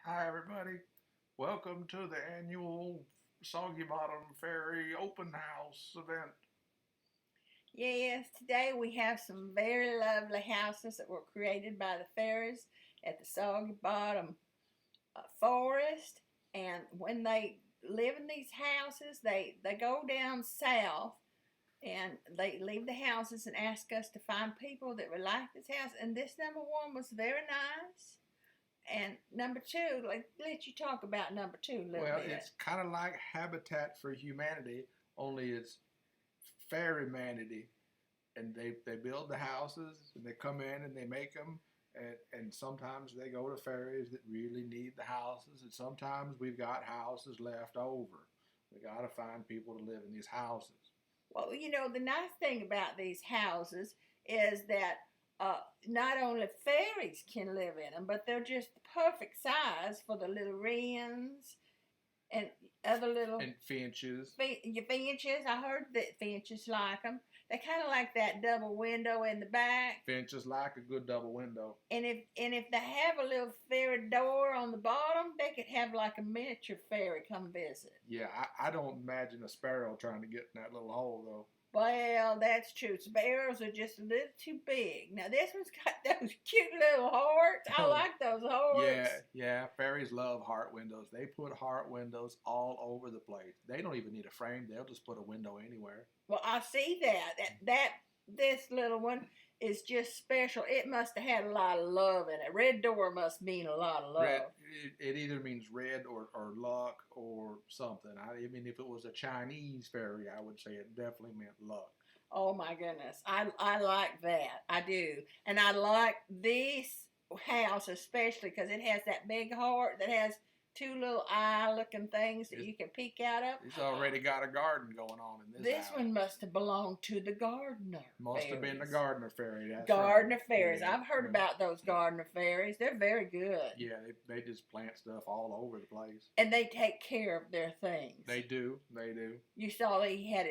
Hi, everybody. Welcome to the annual Soggy Bottom Ferry open house event. Yes, today we have some very lovely houses that were created by the fairies at the Soggy Bottom Forest. And when they live in these houses, they go down south and they leave the houses and ask us to find people that would like this house. And this number one was very nice. And number two, let you talk about number two a little Well, bit. it's kind of like Habitat for Humanity, only it's fairy manity. And they build the houses and they come in and they make them. And sometimes they go to fairies that really need the houses. And sometimes we've got houses left over. We got to find people to live in these houses. Well, the nice thing about these houses is that not only fairies can live in them, but they're just the perfect size for the little wrens and other little And finches. finches. I heard that finches like them. They kind of like that double window in the back. Finches like a good double window. And if they have a little fairy door on the bottom, they could have like a miniature fairy come visit. Yeah, I don't imagine a sparrow trying to get in that little hole, though. Well, that's true. Sparrows are just a little too big. Now this one's got those cute little hearts. I like those Yeah, hearts. yeah. Fairies love heart windows. They put heart windows all over the place. They don't even need a frame. They'll just put a window anywhere. Well, I see that. This little one is just special. It must have had a lot of love in it. Red door must mean a lot of Red. love. It either means red or luck or something. I mean, if it was a Chinese fairy, I would say it definitely meant luck. Oh my goodness. I like that. I do. And I like this house especially because it has that big heart that has two little eye looking things that It's, you can peek out of. it's already got a garden going on in this This house. one must have belonged to the gardener. Must have been the Fairies. gardener fairy. That's Gardener right. fairies. Yeah, I've heard yeah. about those gardener fairies. They're very good. Yeah, they just plant stuff all over the place. And they take care of their things. They do. They do. You saw that he had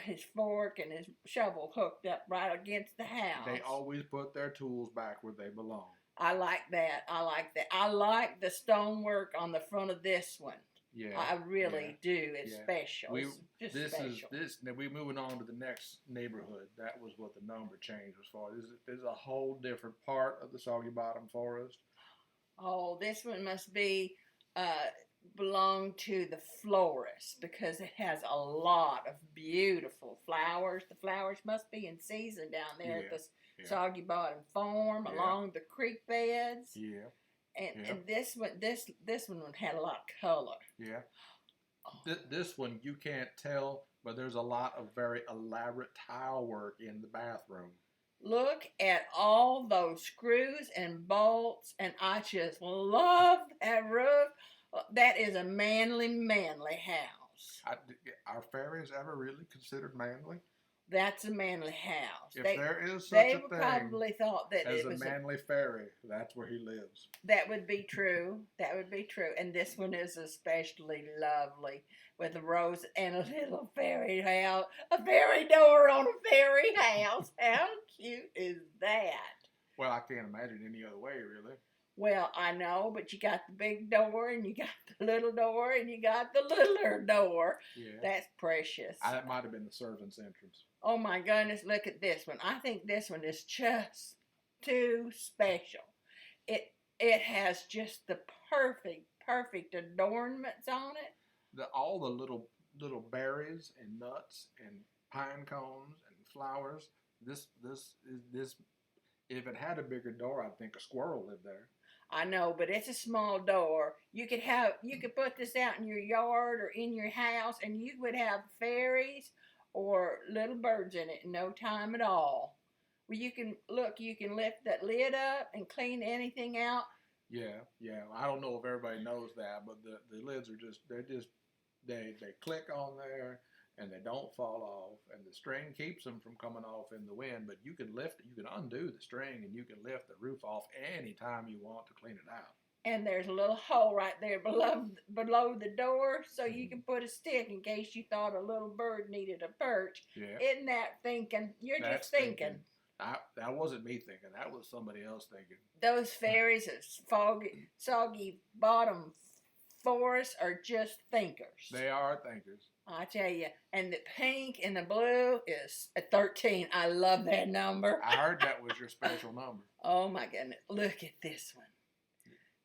his fork and his shovel hooked up right against the house. They always put their tools back where they belong. I like that. I like that. I like the stonework on the front of this one. Yeah, I really yeah, do. It's yeah. special. We It's just this special. is this. Now we moving on to the next neighborhood. That was what the number change was for. This is a whole different part of the Soggy Bottom Forest. Oh, this one must be belong to the florist because it has a lot of beautiful flowers. The flowers must be in season down there at the Yeah, Soggy Bottom Farm yeah, along the creek beds. yeah, And yeah, and this one had a lot of color. yeah. Oh, This one you can't tell, but there's a lot of very elaborate tile work in the bathroom. look at all those screws and bolts, and I just love that roof. That is a manly house. Are fairies ever really considered manly? That's a manly house. If there is such They a would thing probably thought that as it a was manly fairy, that's where he lives. that would be true. That would be true. And this one is especially lovely with a rose and a little fairy house, a fairy door on a fairy house. How cute is that? Well, I can't imagine any other way, really. Well, I know, but you got the big door and you got the little door and you got the littler door. Yeah. That's precious. That might have been the servant's entrance. Oh my goodness, look at this one. I think this one is just too special. It has just the perfect adornments on it. All the little berries and nuts and pine cones and flowers. This. If it had a bigger door, I'd think a squirrel lived there. I know, but it's a small door. You could put this out in your yard or in your house, and you would have fairies or little birds in it in no time at all. Well, you can lift that lid up and clean anything out. Yeah, yeah. I don't know if everybody knows that, but the lids are they click on there and they don't fall off, and the string keeps them from coming off in the wind. But you can lift it, you can undo the string, and you can lift the roof off anytime you want to clean it out. And there's a little hole right there below the door, so you can put a stick in case you thought a little bird needed a perch. Yeah, Isn't that thinking? You're that's just thinking. That wasn't me thinking. That was somebody else thinking. Those fairies at Soggy Bottom Forest are just thinkers. They are thinkers. I tell you. And the pink and the blue is a 13. I love that number. I heard that was your special number. Oh my goodness. Look at this one.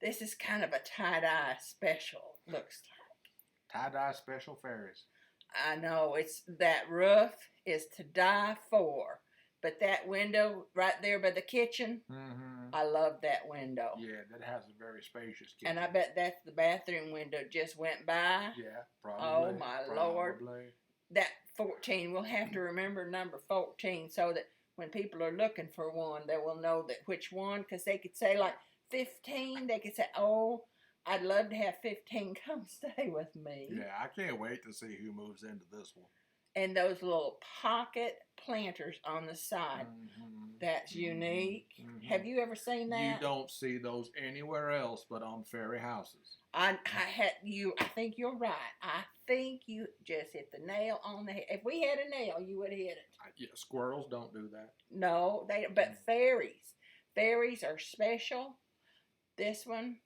This is kind of a tie-dye special, looks like. Tie-dye special fairies. I know, it's that roof is to die for. But that window right there by the kitchen, I love that window. Yeah, that has a very spacious kitchen. And I bet that's the bathroom window just went by. Yeah, probably. Oh my Lord. Probably. That 14, we'll have to remember number 14 so that when people are looking for one, they will know that which one, because they could say like 15, they could say, oh, I'd love to have 15 come stay with me. Yeah, I can't wait to see who moves into this one. And those little pocket planters on the side. That's unique. Have you ever seen that? You don't see those anywhere else but on fairy houses. I think you're right. I think you just hit the nail on the head. If we had a nail, you would have hit it. Yeah, squirrels don't do that. No, they. But fairies are special. This one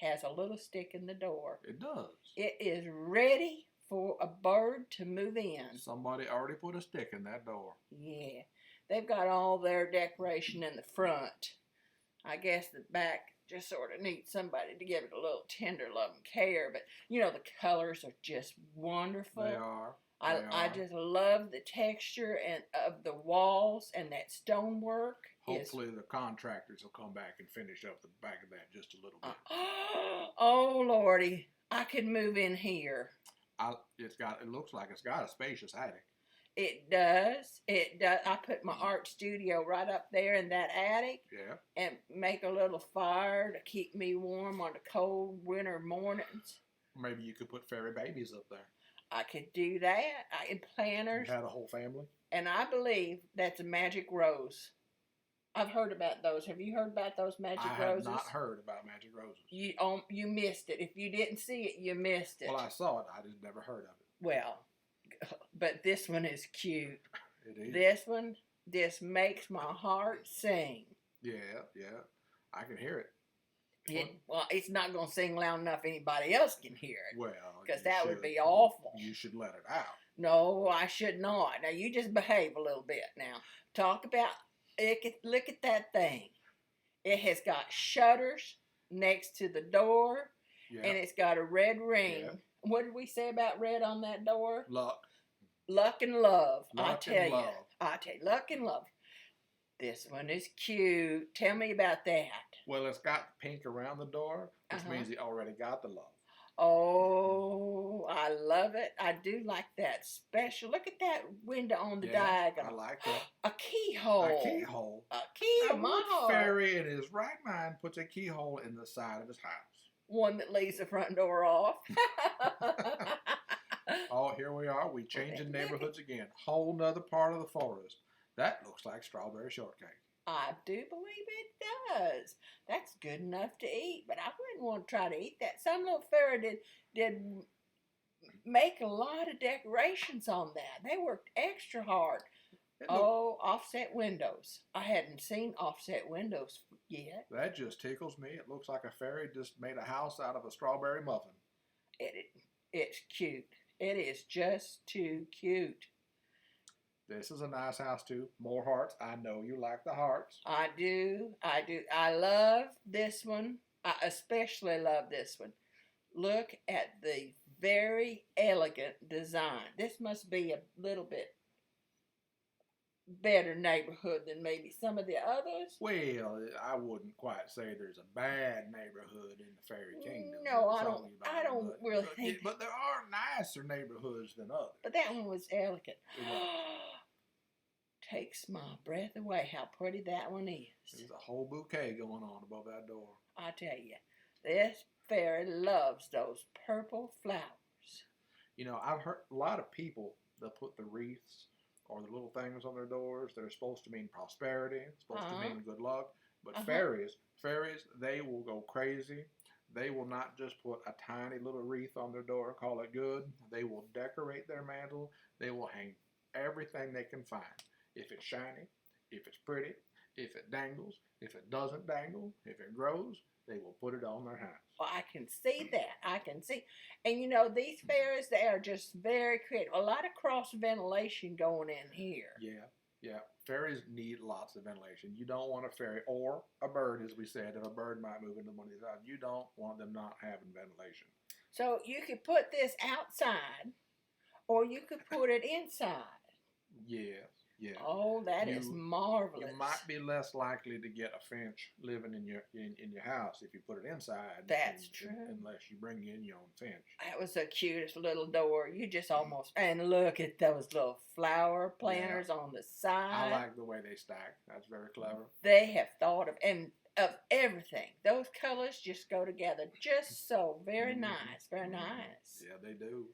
has a little stick in the door. It does. It is ready for a bird to move in. Somebody already put a stick in that door. Yeah. They've got all their decoration in the front. I guess the back just sort of needs somebody to give it a little tender love and care. But, you know, the colors are just wonderful. They are. I just love the texture of the walls and that stonework. Hopefully the contractors will come back and finish up the back of that just a little bit. Oh, Lordy. I could move in here. It looks like it's got a spacious attic. It does. It does. I put my art studio right up there in that attic. Yeah. And make a little fire to keep me warm on the cold winter mornings. Maybe you could put fairy babies up there. I could do that. Planters. You had a whole family. And I believe that's a magic rose. I've heard about those. Have you heard about those magic roses? I have not heard about magic roses. You missed it. If you didn't see it, you missed it. Well, I saw it. I just never heard of it. Well, but this one is cute. It is. This makes my heart sing. Yeah. I can hear it. Well, it's not going to sing loud enough anybody else can hear it. Well, because that would be awful. You should let it out. No, I should not. Now, you just behave a little bit now. Talk about, look at that thing. It has got shutters next to the door, and it's got a red ring. Yeah. What did we say about red on that door? Luck. Luck and love. I tell you, luck and love. This one is cute. Tell me about that. Well, it's got pink around the door, which means he already got the love. Oh, I love it. I do like that special. Look at that window on the diagonal. I like that. A keyhole. A keyhole. A keyhole. What fairy in his right mind puts a keyhole in the side of his house? One that leaves the front door off. Oh, here we are. We changing neighborhoods again. Whole nother part of the forest. That looks like strawberry shortcake. I do believe it does. That's good enough to eat, but I wouldn't want to try to eat that. Some little fairy did make a lot of decorations on that. They worked extra hard. Offset windows. I hadn't seen offset windows yet. That just tickles me. It looks like a fairy just made a house out of a strawberry muffin. It's cute. It is just too cute. This is a nice house too. More hearts. I know you like the hearts. I do. I love this one. I especially love this one. Look at the very elegant design. This must be a little bit better neighborhood than maybe some of the others. Well, I wouldn't quite say there's a bad neighborhood in the fairy kingdom. No, I don't really think. But there are nicer neighborhoods than others. But that one was elegant. Takes my breath away how pretty that one is. There's a whole bouquet going on above that door. I tell you, this fairy loves those purple flowers. You know, I've heard a lot of people that put the wreaths or the little things on their doors that are supposed to mean prosperity, supposed to mean good luck. But fairies, they will go crazy. They will not just put a tiny little wreath on their door and call it good. They will decorate their mantle. They will hang everything they can find. If it's shiny, If it's pretty, if it dangles, if it doesn't dangle, if it grows, they will put it on their house. Well, I can see that. I can see. And you know, these fairies, they are just very creative. A lot of cross ventilation going in here. Yeah, yeah. Fairies need lots of ventilation. You don't want a fairy or a bird, as we said. If a bird might move into one of these houses, you don't want them not having ventilation. So you could put this outside or you could put it inside. Yes, yeah. Oh, that is marvelous. You might be less likely to get a finch living in your house if you put it inside. That's true. Unless you bring in your own finch. That was the cutest little door. You just almost, and look at those little flower planters on the side. I like the way they stack. That's very clever. They have thought of everything. Those colors just go together just so very nice. Very nice. Yeah, they do.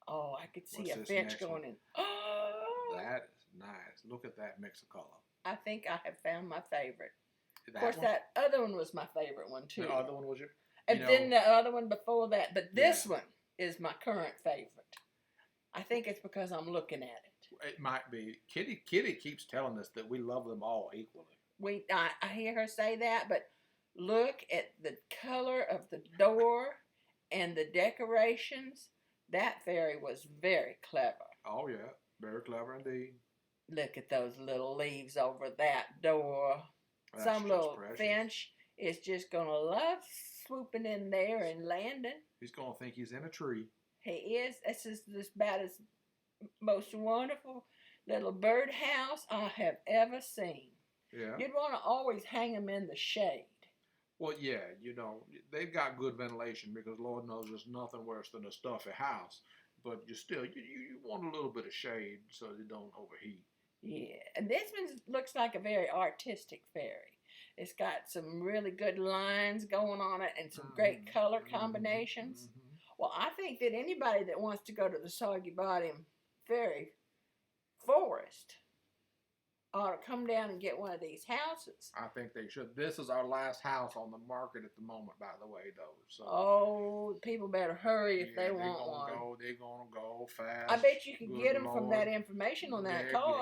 Oh, I could see What's a this finch next going one? in. Oh, That is nice. Look at that mix of color. I think I have found my favorite. Of That course, one? that other one was my favorite one too. The other one was your. And then the other one before that. But this Yeah. one is my current favorite. I think it's because I'm looking at it. It might be. Kitty keeps telling us that we love them all equally. I hear her say that, but look at the color of the door and the decorations. That fairy was very clever. Oh yeah, very clever indeed. Look at those little leaves over that door. That's Some just little precious. finch is just gonna love swooping in there and landing. He's gonna think he's in a tree. He is. This is just about as most wonderful little birdhouse I have ever seen. Yeah. You'd want to always hang them in the shade. Well, yeah, they've got good ventilation because Lord knows there's nothing worse than a stuffy house. But you want a little bit of shade so they don't overheat. Yeah, and this one looks like a very artistic fairy. It's got some really good lines going on it and some great color combinations. Well, I think that anybody that wants to go to the Soggy Bottom Fairy Forest ought to come down and get one of these houses. I think they should. This is our last house on the market at the moment, by the way, though. So Oh, people better hurry if they want one. They're gonna go fast. I bet you could Good get them from Lord. that information on that They're card.